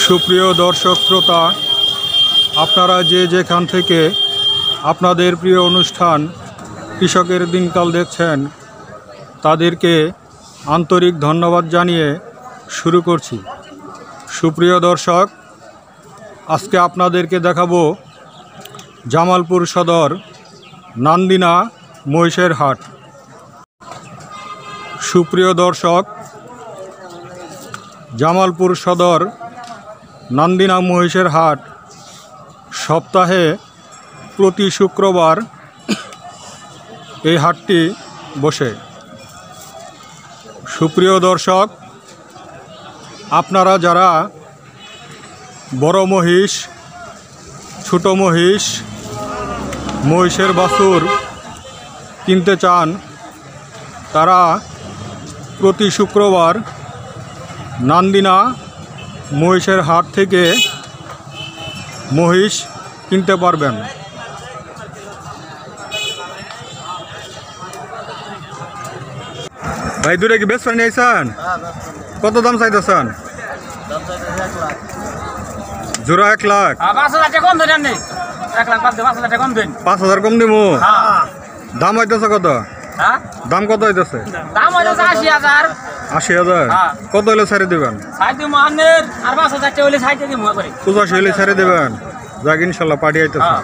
সুপ্রিয় দর্শক শ্রোতা, আপনারা যে যেখান থেকে আপনাদের প্রিয় অনুষ্ঠান কৃষকের দিনকাল দেখছেন, তাদেরকে আন্তরিক ধন্যবাদ জানিয়ে শুরু করছি। সুপ্রিয় দর্শক, আজকে আপনাদেরকে দেখাবো জামালপুর সদর নান্দিনা মহিষের হাট। সুপ্রিয় দর্শক, জামালপুর সদর নান্দিনা মহিষের হাট সপ্তাহে প্রতি শুক্রবার এই হাটটি বসে। সুপ্রিয় দর্শক, আপনারা যারা বড় মহিষ, ছোট মহিষ, মহিষের বাছুর কিনতে চান, তারা প্রতি শুক্রবার নান্দিনা মহিষের হাট থেকে মহিষ কিনতে পারবেন। ভাই, দূরে কি বেচবেন নিয়েছেন? কত দাম চাইতেছেন? জোড়া 1 লাখ। 5,000 কম দিব। দাম হইতেছে কত? দাম কত হইতেছে? 80,000। কত হলে ছাড়ে দেবেন? 85 হলে ছাড়ে দেবেন। যাক, ইনশাল্লাহ পাঠিয়ে আইতেছে।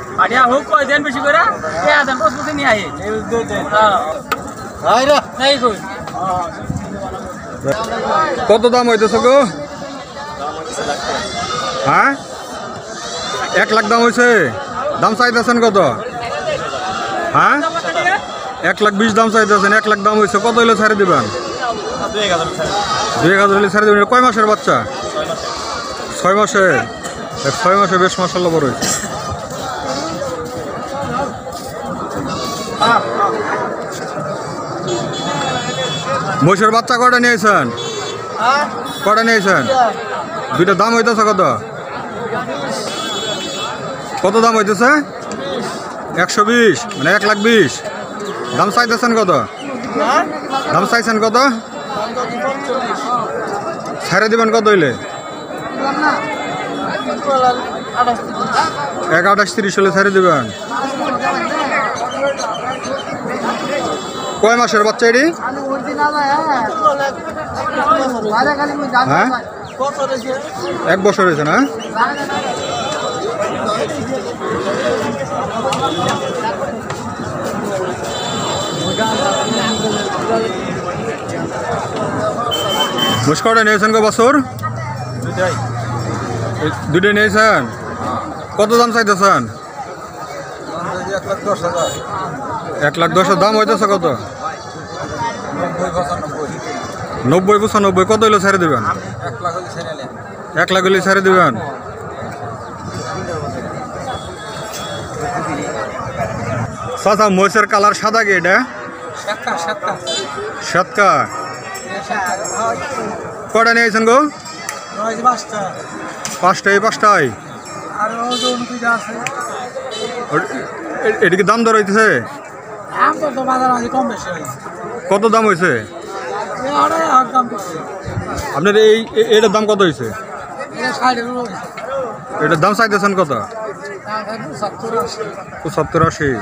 কত দাম হইতেছে গো? হ্যাঁ, 1 লাখ দাম হয়েছে। দাম চাইতেছেন কত? হ্যাঁ, 1,20,000 দাম চাইতেছেন। 1 লাখ দাম হয়েছে। কত হলে ছাড়ে দেবেন? 2,000 হলে ছাড়ে দেবেন। কয় মাসের বাচ্চা? 6 মাসের। 6 মাসে বেশ মাশাআল্লাহ বড় হয়েছে। মহিষের বাচ্চা কয়টা নিয়েছেন? কয়টা নিয়েছেন? 2টা। দাম হইতেছে কত? কত দাম হইতেছে? 120, মানে 1,20,000। দাম চাইতেছেন কত? দাম চাইছেন কত? ছাড়ে দিবেন কত হইলে? 1,28,30 হলে ছাড়ে দিবেন। কয় মাসের বাচ্চা এটি? হ্যাঁ, 1 বছর হয়েছে না? মুস্কটা নিয়েছেন গো বছর? 2টাই নিয়েছেন। কত দাম চাইতেছেন? 1,10,000। দাম হইতেছে কত? 90-95। কত হইলে ছেড়ে দেবেন? 1 লাখ হলে ছেড়ে দেবেন। চাচা, মহিষের কালার সাদা কি এটা? সাতকা। কটা নিয়েছেন গো? 5টাই। 5টাই। এটা কি দাম দর হইতেছে? কত দাম হয়েছে আপনার? এটার দাম কত হয়েছে? এটার দাম চাইতেছেন কত? 70-80।